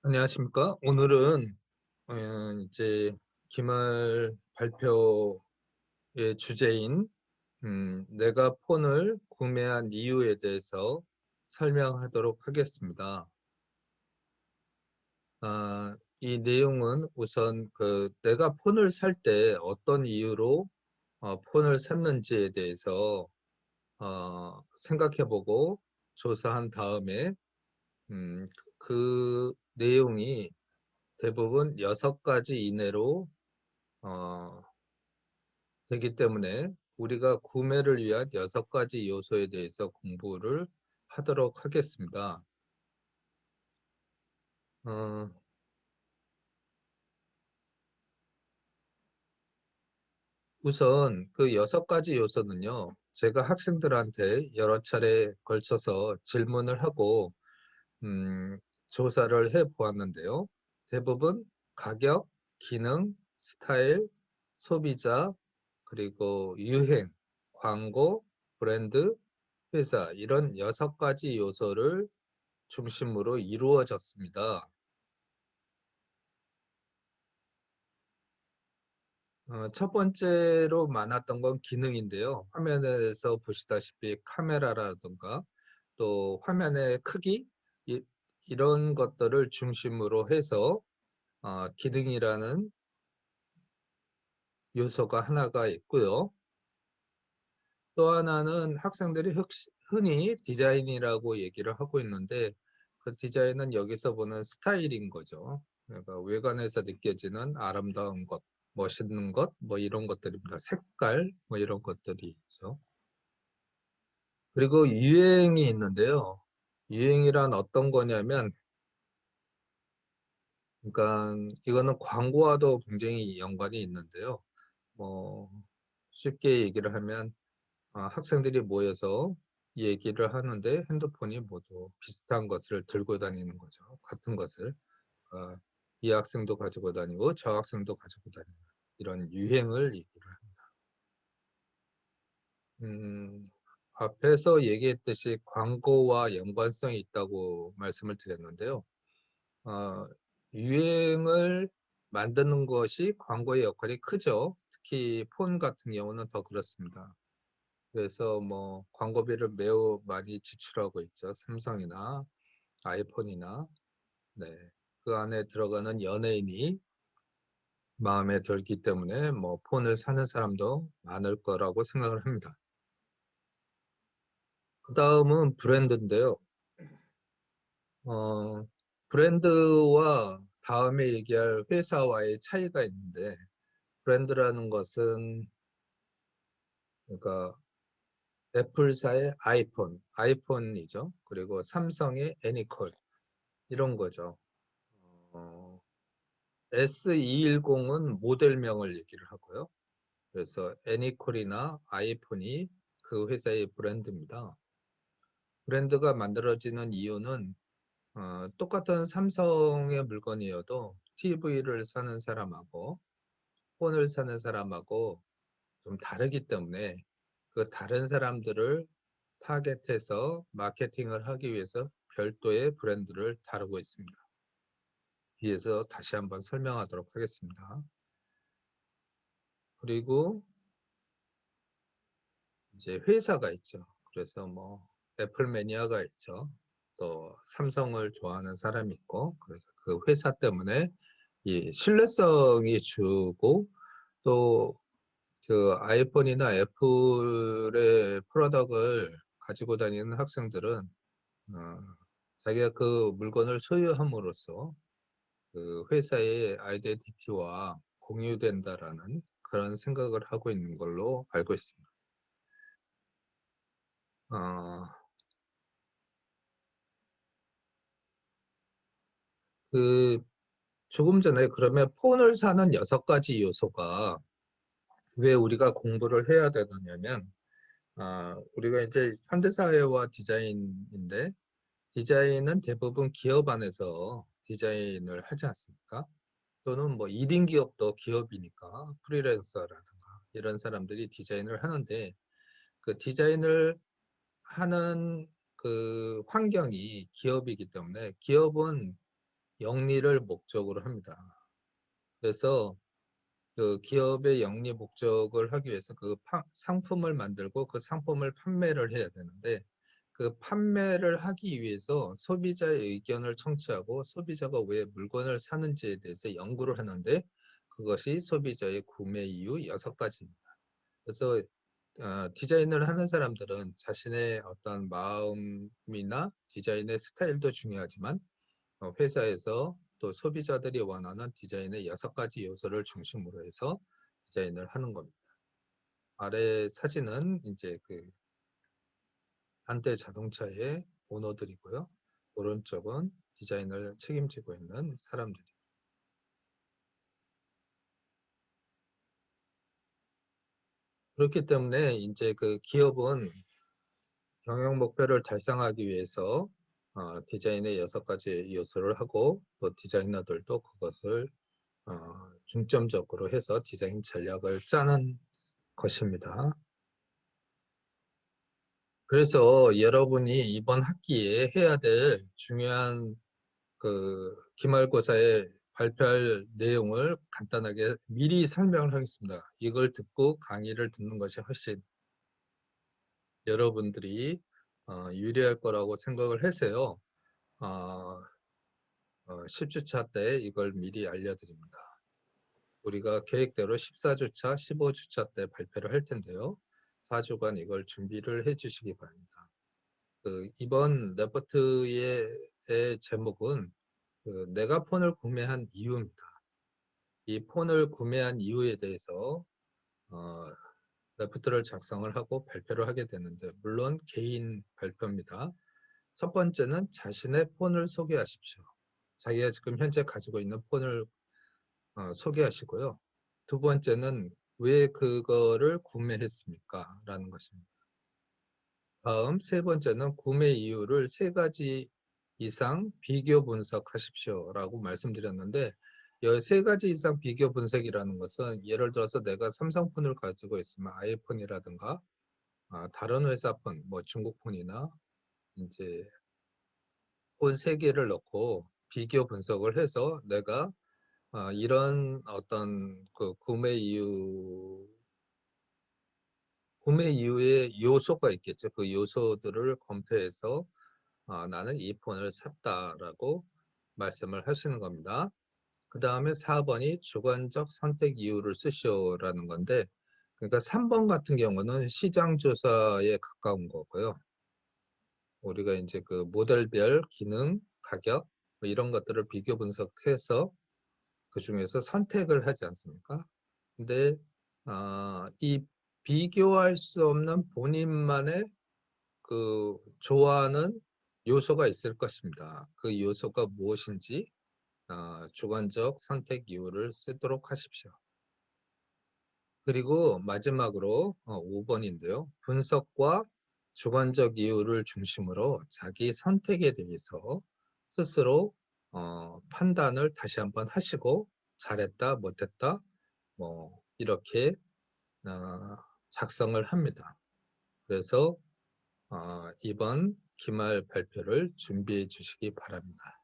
안녕하십니까? 오늘은 이제 기말 발표의 주제인 내가 폰을 구매한 이유에 대해서 설명하도록 하겠습니다. 이 내용은 우선 내가 폰을 살 때 어떤 이유로 폰을 샀는지에 대해서 생각해보고 조사한 다음에 그 내용이 대부분 6가지 이내로 어, 되기 때문에 우리가 구매를 위한 6가지 요소에 대해서 공부를 하도록 하겠습니다. 어, 우선 그 6가지 요소는요, 제가 학생들한테 여러 차례 걸쳐서 질문을 하고 조사를 해 보았는데요. 대부분 가격, 기능, 스타일, 소비자, 그리고 유행, 광고, 브랜드, 회사 이런 6가지 요소를 중심으로 이루어졌습니다. 첫 번째로 많았던 건 기능인데요. 화면에서 보시다시피 카메라라든가 또 화면의 크기 이, 이런 것들을 중심으로 해서 기능이라는 요소가 하나가 있고요. 또 하나는 학생들이 흔히 디자인이라고 얘기를 하고 있는데 그 디자인은 여기서 보는 스타일인 거죠. 그러니까 외관에서 느껴지는 아름다운 것, 멋있는 것, 뭐 이런 것들입니다. 색깔, 뭐 이런 것들이 있죠. 그리고 유행이 있는데요. 유행이란 어떤 거냐면, 그러니까 이거는 광고와도 굉장히 연관이 있는데요. 뭐 쉽게 얘기를 하면 학생들이 모여서 얘기를 하는데 핸드폰이 모두 비슷한 것을 들고 다니는 거죠. 같은 것을. 어, 이 학생도 가지고 다니고 저 학생도 가지고 다니는 이런 유행을 얘기를 합니다. 음, 앞에서 얘기했듯이 광고와 연관성이 있다고 말씀을 드렸는데요. 어, 유행을 만드는 것이 광고의 역할이 크죠. 특히 폰 같은 경우는 더 그렇습니다. 그래서 뭐 광고비를 매우 많이 지출하고 있죠. 삼성이나 아이폰이나. 네. 그 안에 들어가는 연예인이 마음에 들기 때문에 뭐 폰을 사는 사람도 많을 거라고 생각을 합니다. 그 다음은 브랜드인데요. 어, 브랜드와 다음에 얘기할 회사와의 차이가 있는데 브랜드라는 것은 그러니까 애플사의 아이폰이죠. 그리고 삼성의 애니콜 이런 거죠. 어, S210은 모델명을 얘기를 하고요. 그래서 애니콜이나 아이폰이 그 회사의 브랜드입니다. 브랜드가 만들어지는 이유는 똑같은 삼성의 물건이어도 TV를 사는 사람하고 폰을 사는 사람하고 좀 다르기 때문에 그 다른 사람들을 타겟해서 마케팅을 하기 위해서 별도의 브랜드를 다루고 있습니다. 뒤에서 다시 한번 설명하도록 하겠습니다. 그리고 이제 회사가 있죠. 그래서 뭐 애플 매니아가 있죠. 또 삼성을 좋아하는 사람이 있고 그래서 그 회사 때문에 이 신뢰성이 주고 또 그 아이폰이나 애플의 프로덕트를 가지고 다니는 학생들은 자기가 그 물건을 소유함으로써 그 회사의 아이덴티티와 공유된다라는 그런 생각을 하고 있는 걸로 알고 있습니다. 어, 그 조금 전에 그러면 폰을 사는 6가지 요소가 왜 우리가 공부를 해야 되느냐면 우리가 이제 현대사회와 디자인인데 디자인은 대부분 기업 안에서 디자인을 하지 않습니까? 또는 뭐 1인 기업도 기업이니까 프리랜서라든가 이런 사람들이 디자인을 하는데 그 디자인을 하는 그 환경이 기업이기 때문에 기업은 영리를 목적으로 합니다. 그래서 그 기업의 영리 목적을 하기 위해서 그 상품을 만들고 그 상품을 판매를 해야 되는데, 그 판매를 하기 위해서 소비자의 의견을 청취하고 소비자가 왜 물건을 사는지에 대해서 연구를 하는데, 그것이 소비자의 구매 이유 6가지입니다. 그래서 디자인을 하는 사람들은 자신의 어떤 마음이나 디자인의 스타일도 중요하지만, 회사에서 또 소비자들이 원하는 디자인의 6가지 요소를 중심으로 해서 디자인을 하는 겁니다. 아래 사진은 이제 그 현대 자동차의 오너들이고요. 오른쪽은 디자인을 책임지고 있는 사람들이. 그렇기 때문에 이제 그 기업은 경영 목표를 달성하기 위해서 디자인의 6가지 요소를 하고, 또 디자이너들도 그것을 중점적으로 해서 디자인 전략을 짜는 것입니다. 그래서 여러분이 이번 학기에 해야 될 중요한 그 기말고사에 발표할 내용을 간단하게 미리 설명을 하겠습니다. 이걸 듣고 강의를 듣는 것이 훨씬 여러분들이 유리할 거라고 생각을 해서요. 어, 10주차 때 이걸 미리 알려드립니다. 우리가 계획대로 14주차, 15주차 때 발표를 할 텐데요. 4주간 이걸 준비를 해 주시기 바랍니다. 이번 레포트의 제목은 내가 폰을 구매한 이유입니다. 이 폰을 구매한 이유에 대해서 어, 레포트를 작성을 하고 발표를 하게 되는데, 물론 개인 발표입니다. 첫 번째는 자신의 폰을 소개하십시오. 자기가 지금 현재 가지고 있는 폰을 소개하시고요. 두 번째는 왜 그거를 구매했습니까? 라는 것입니다. 다음 세 번째는 구매 이유를 3가지 이상 비교 분석하십시오 라고 말씀드렸는데, 이 3가지 이상 비교 분석이라는 것은, 예를 들어서 내가 삼성폰을 가지고 있으면 아이폰이라든가 다른 회사 폰, 뭐 중국 폰이나 이제 폰 3개를 넣고 비교 분석을 해서 내가 이런 어떤 그 구매 이유의 요소가 있겠죠. 그 요소들을 검토해서 나는 이 폰을 샀다라고 말씀을 하시는 겁니다. 그 다음에 4번이 주관적 선택 이유를 쓰시오라는 건데, 그러니까 3번 같은 경우는 시장 조사에 가까운 거고요. 우리가 이제 그 모델별 기능, 가격 뭐 이런 것들을 비교 분석해서 그 중에서 선택을 하지 않습니까? 근데 이 비교할 수 없는 본인만의 그 좋아하는 요소가 있을 것입니다. 그 요소가 무엇인지 주관적 선택 이유를 쓰도록 하십시오. 그리고 마지막으로 5번인데요. 분석과 주관적 이유를 중심으로 자기 선택에 대해서 스스로 판단을 다시 한번 하시고, 잘했다, 못했다, 뭐 이렇게 작성을 합니다. 그래서 이번 기말 발표를 준비해 주시기 바랍니다.